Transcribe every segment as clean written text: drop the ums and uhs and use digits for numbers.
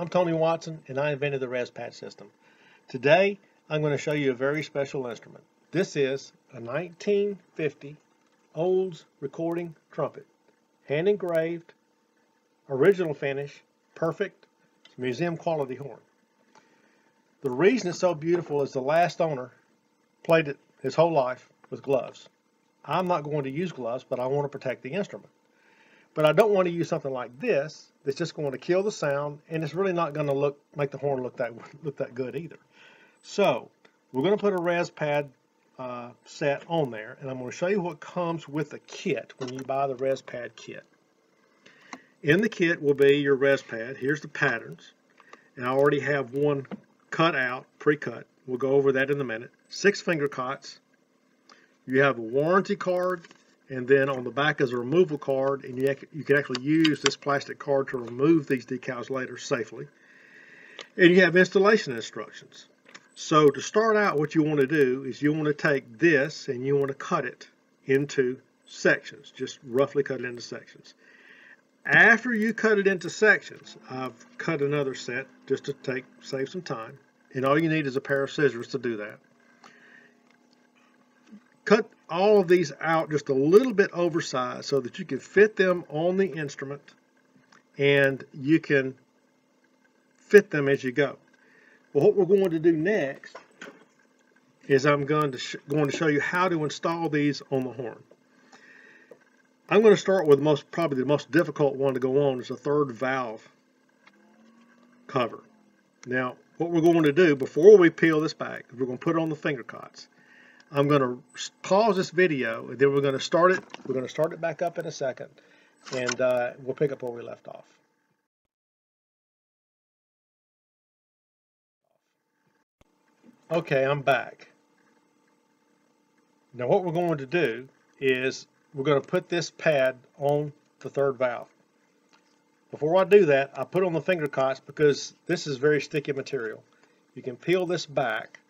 I'm Tony Watson, and I invented the RezPad system. Today, I'm going to show you a very special instrument. This is a 1950 Olds recording trumpet. Hand engraved, original finish, perfect, museum quality horn. The reason it's so beautiful is the last owner played it his whole life with gloves. I'm not going to use gloves, but I want to protect the instrument. But I don't want to use something like this that's just going to kill the sound, and it's really not going to make the horn look that good either. So we're going to put a RezPad set on there, and I'm going to show you what comes with the kit when you buy the RezPad kit. In the kit will be your RezPad. Here's the patterns, and I already have one cut out, pre-cut. We'll go over that in a minute. 6 finger cots. You have a warranty card, and then on the back is a removal card, and you can actually use this plastic card to remove these decals later safely. And you have installation instructions. So to start out, what you want to do is you want to take this and you want to cut it into sections, just roughly cut it into sections. After you cut it into sections, I've cut another set just to save some time, and all you need is a pair of scissors to do that. Cut all of these out just a little bit oversized so that you can fit them on the instrument and you can fit them as you go. Well, what we're going to do next is I'm going to show you how to install these on the horn. I'm going to start with probably the most difficult one to go on is the third valve cover. Now, what we're going to do before we peel this back, we're going to put it on the finger cots. I'm going to pause this video, and then we're going to start it. We're going to start it back up in a second, and we'll pick up where we left off. Okay, I'm back. Now what we're going to do is we're going to put this pad on the third valve. Before I do that, I put on the finger cots because this is very sticky material. You can peel this back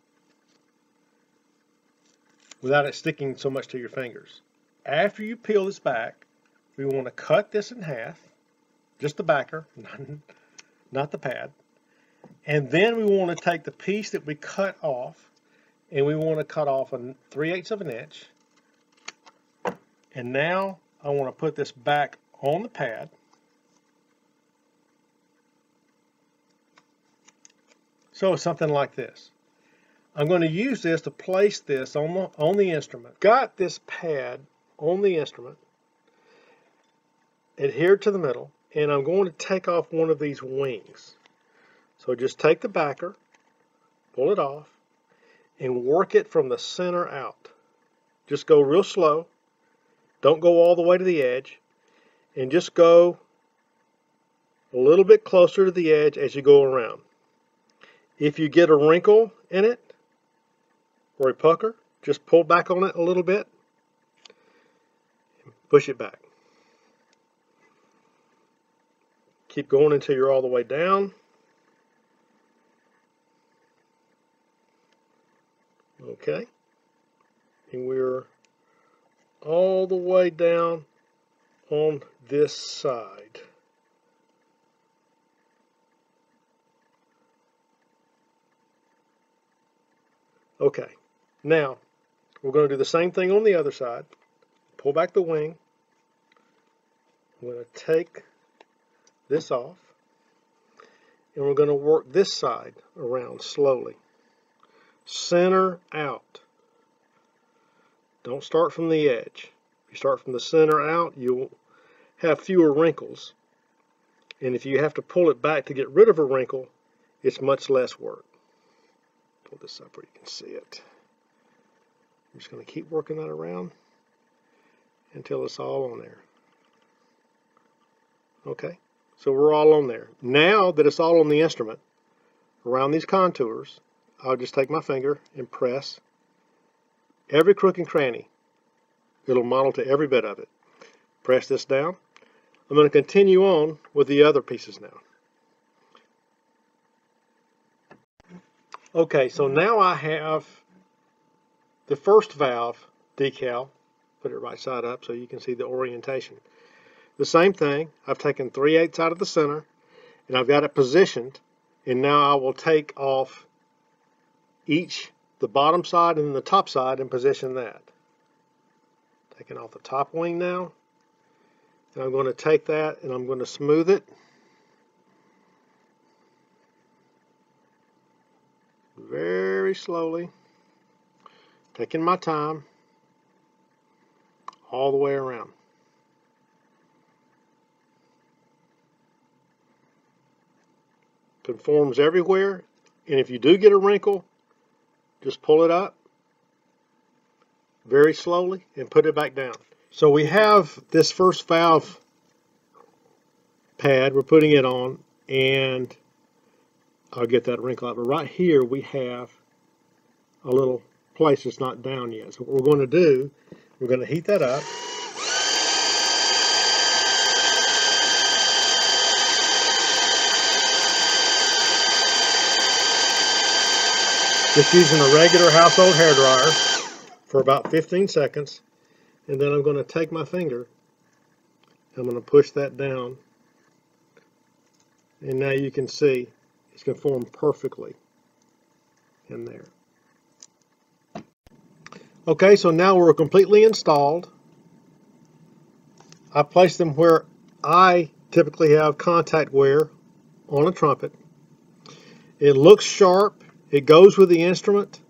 without it sticking so much to your fingers. After you peel this back, we want to cut this in half, just the backer, not the pad. And then we want to take the piece that we cut off, and we want to cut off 3/8 of an inch. And now I want to put this back on the pad. So something like this. I'm going to use this to place this on the instrument. Got this pad on the instrument, adhered to the middle, and I'm going to take off one of these wings. So just take the backer, pull it off, and work it from the center out. Just go real slow. Don't go all the way to the edge, and just go a little bit closer to the edge as you go around. If you get a wrinkle in it, or a pucker, just pull back on it a little bit and push it back. Keep going until you're all the way down. Okay, and we're all the way down on this side. Okay, now we're going to do the same thing on the other side. Pull back the wing. I'm going to take this off, and we're going to work this side around slowly. Center out. Don't start from the edge. If you start from the center out, you'll have fewer wrinkles. And if you have to pull it back to get rid of a wrinkle, it's much less work. Pull this up where you can see it. I'm just going to keep working that around until it's all on there. Okay, so we're all on there. Now that it's all on the instrument, around these contours, I'll just take my finger and press every crook and cranny. It'll model to every bit of it. Press this down. I'm going to continue on with the other pieces now. Okay, so now I have the first valve decal. Put it right side up so you can see the orientation. The same thing, I've taken 3/8 out of the center, and I've got it positioned And now I will take off the bottom side and the top side and position that. Taking off the top wing now. And I'm going to take that and I'm going to smooth it. Very slowly. Taking my time. All the way around. Conforms everywhere. And if you do get a wrinkle, just pull it up very slowly and put it back down. So we have this first valve pad, we're putting it on, and I'll get that wrinkle out. But right here we have a little place that's not down yet. So what we're going to do, we're going to heat that up. Just using a regular household hairdryer for about 15 seconds. And then I'm going to take my finger, I'm going to push that down. And now you can see it's conformed perfectly in there. Okay, so now we're completely installed. I place them where I typically have contact wear on a trumpet. It looks sharp. It goes with the instrument.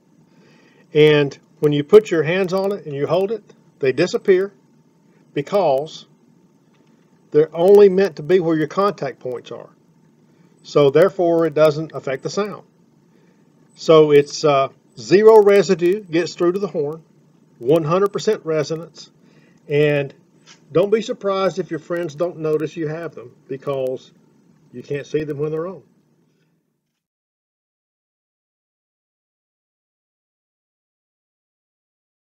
And when you put your hands on it and you hold it, they disappear because they're only meant to be where your contact points are. So therefore it doesn't affect the sound. So it's zero residue, gets through to the horn, 100% resonance, and don't be surprised if your friends don't notice you have them because you can't see them when they're on.